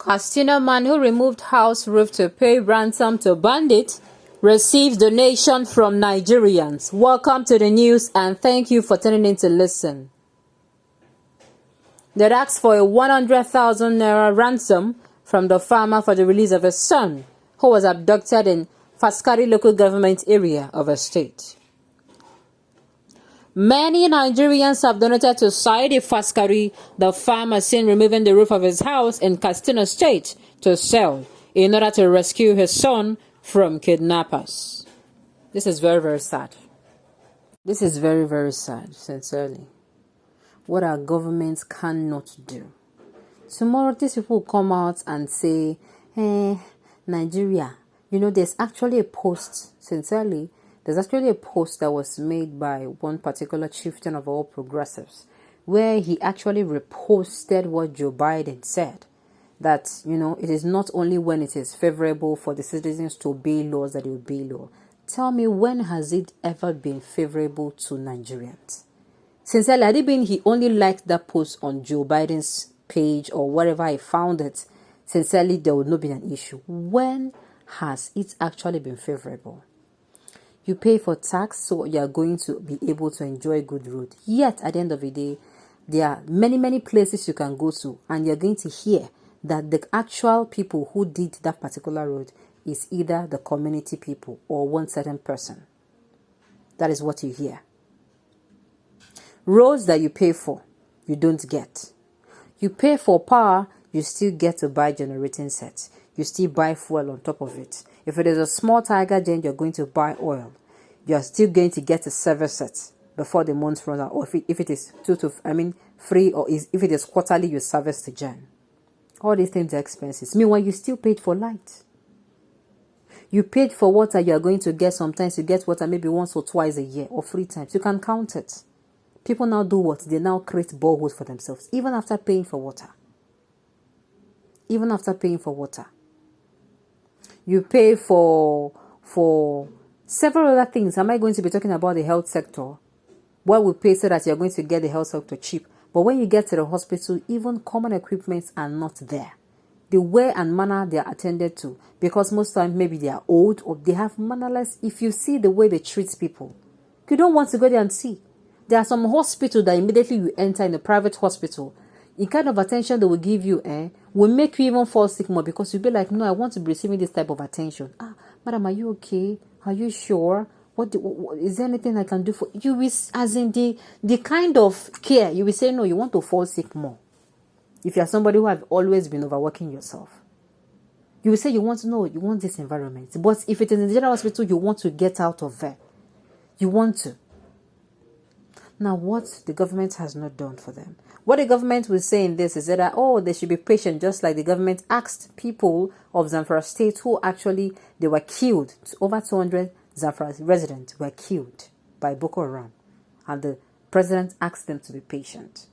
Katsina man who removed house roof to pay ransom to bandit receives donation from Nigerians. Welcome to the news and thank you for tuning in to listen. They asked for a 100,000 naira ransom from the farmer for the release of his son, who was abducted in Faskari local government area of a state. Many Nigerians have donated to Saidi Faskari, the farmer seen removing the roof of his house in Katsina state to sell in order to rescue his son from kidnappers. This is very, very sad. This is very, very sad, sincerely. What our governments cannot do. Tomorrow, these people will come out and say, Nigeria, there's actually a post, sincerely, there's actually a post that was made by one particular chieftain of all progressives, where he actually reposted what Joe Biden said, that, it is not only when it is favorable for the citizens to obey laws that they obey law. Tell me, when has it ever been favorable to Nigerians? Sincerely, had it been he only liked that post on Joe Biden's page or wherever I found it, sincerely, there would not be an issue. When has it actually been favorable? You pay for tax, so you are going to be able to enjoy good road. Yet, at the end of the day, there are many, many places you can go to, and you're going to hear that the actual people who did that particular road is either the community people or one certain person. That is what you hear. Roads that you pay for, you don't get. You pay for power, you still get to buy generating sets. You still buy fuel on top of it. If it is a small tiger gen, you're going to buy oil. You are still going to get a service set before the month runs out. Or if it is free, or if it is quarterly, you service the gen. All these things are expenses. Meanwhile, you still paid for light. You paid for water. You are going to get, sometimes you get water maybe once or twice a year or 3 times. You can count it. People now do what? They now create boreholes for themselves, even after paying for water. Even after paying for water. You pay for several other things. Am I going to be talking about the health sector? What we pay so that you're going to get the health sector cheap. But when you get to the hospital, even common equipments are not there. The way and manner they are attended to, because most times maybe they are old or they have mannerless. If you see the way they treat people, you don't want to go there and see. There are some hospitals that immediately you enter in a private hospital, the kind of attention they will give you will make you even fall sick more, because you'll be like, no, I want to be receiving this type of attention. Madam, are you okay? Are you sure? What is there anything I can do for you? As in the kind of care, you will say, no, you want to fall sick more. If you're somebody who have always been overworking yourself, you will say you want this environment. But if it is in the general hospital, you want to get out of there. You want to. Now, what the government has not done for them. What the government will say in this is that, they should be patient, just like the government asked people of Zamfara state who actually, they were killed. Over 200 Zamfara residents were killed by Boko Haram. And the president asked them to be patient.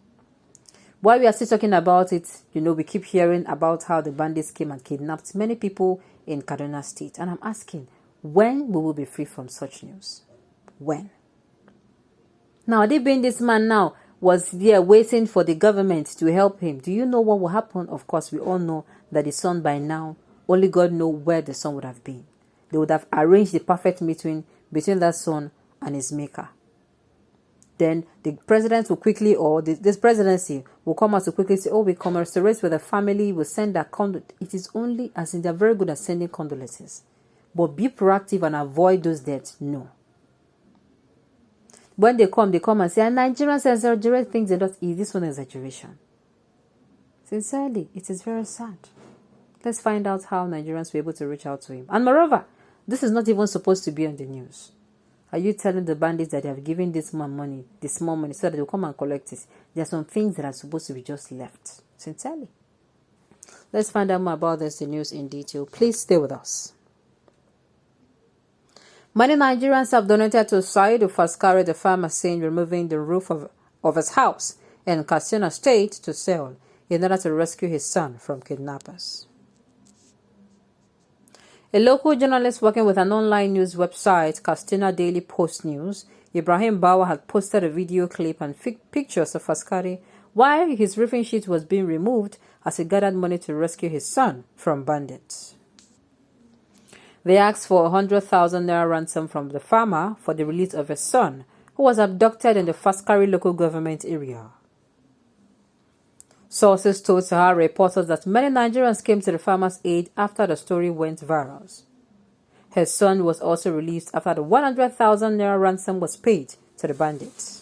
While we are still talking about it, we keep hearing about how the bandits came and kidnapped many people in Kaduna state. And I'm asking, when we will be free from such news? When? Now, they being this man now was there waiting for the government to help him. Do you know what will happen? Of course, we all know that the son by now, only God knows where the son would have been. They would have arranged the perfect meeting between that son and his maker. Then the president will quickly, or this presidency will come out to quickly say, we commiserate with the family, we'll send that condolence. It is only, as in they're very good at sending condolences. But be proactive and avoid those deaths. No. When they come and say, Nigerians exaggerate things. They don't. Is this one exaggeration? Sincerely, it is very sad. Let's find out how Nigerians were able to reach out to him. And moreover, this is not even supposed to be on the news. Are you telling the bandits that they have given this man money, this small money, so that they'll come and collect it? There are some things that are supposed to be just left. Sincerely. Let's find out more about this news in detail. Please stay with us. Many Nigerians have donated to Saidi Faskari, the farmer seen removing the roof of his house in Katsina state to sell in order to rescue his son from kidnappers. A local journalist working with an online news website, Katsina Daily Post News, Ibrahim Bawa, had posted a video clip and pictures of Faskari while his roofing sheet was being removed as he gathered money to rescue his son from bandits. They asked for 100,000 naira ransom from the farmer for the release of his son, who was abducted in the Faskari local government area. Sources told Sahara reporters that many Nigerians came to the farmer's aid after the story went viral. His son was also released after the 100,000 naira ransom was paid to the bandits.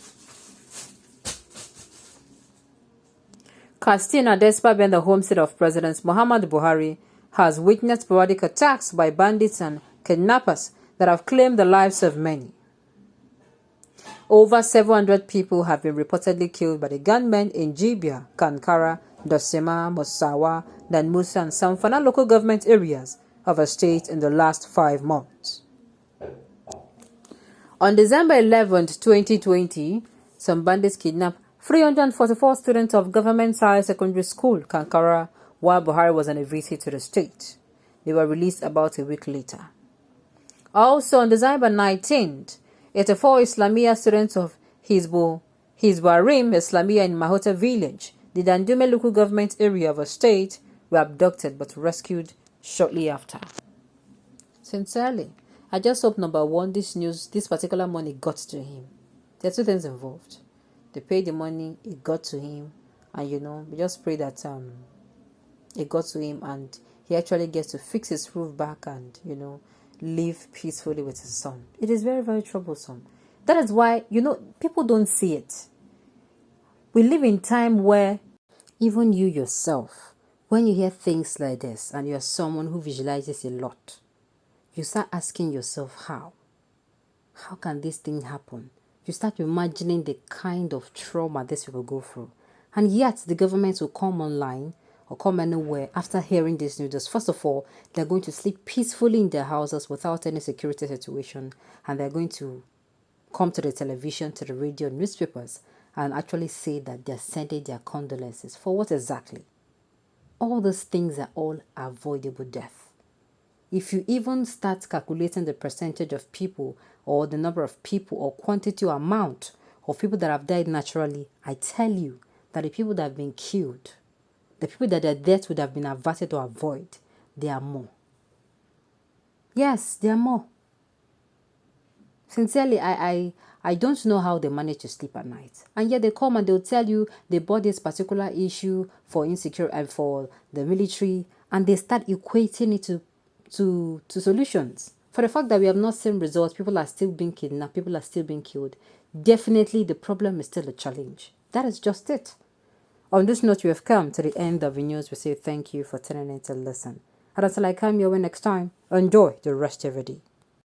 Katsina, despite being the homestead of President Muhammad Buhari, has witnessed sporadic attacks by bandits and kidnappers that have claimed the lives of many. Over 700 people have been reportedly killed by the gunmen in Jibia, Kankara, Dosima, Mosawa, Danmusa, and Samfana local government areas of a state in the last 5 months. On December 11, 2020, some bandits kidnapped 344 students of Government High Secondary School, Kankara, while Buhari was on a visit to the state. They were released about a week later. Also on December 19th, 84 Islamia students of Hizbarim Islamia in Mahota village, the Dandume local government area of a state, were abducted but rescued shortly after. Sincerely, I just hope, number one, this particular money got to him. There are 2 things involved. They paid the money, it got to him, and we just pray that it got to him and he actually gets to fix his roof back and live peacefully with his son. It is very, very troublesome. That is why people don't see it. We live in time where even you yourself, when you hear things like this and you're someone who visualizes a lot, you start asking yourself how can this thing happen? You start imagining the kind of trauma this people go through. And yet the government will come online or come anywhere after hearing this news. First of all, they're going to sleep peacefully in their houses without any security situation. And they're going to come to the television, to the radio, newspapers, and actually say that they're sending their condolences. For what exactly? All those things are all avoidable death. If you even start calculating the percentage of people or the number of people or quantity or amount of people that have died naturally, I tell you that the people that have been killed, the people that their death would have been averted or avoided, there are more. Yes, there are more. Sincerely, I don't know how they manage to sleep at night. And yet they come and they'll tell you they bought this particular issue for insecure and for the military, and they start equating it to solutions. For the fact that we have not seen results, people are still being kidnapped, people are still being killed. Definitely the problem is still a challenge. That is just it. On this note, we have come to the end of the news. We say thank you for tuning in to listen. And until I come your way next time, enjoy the rest of your day.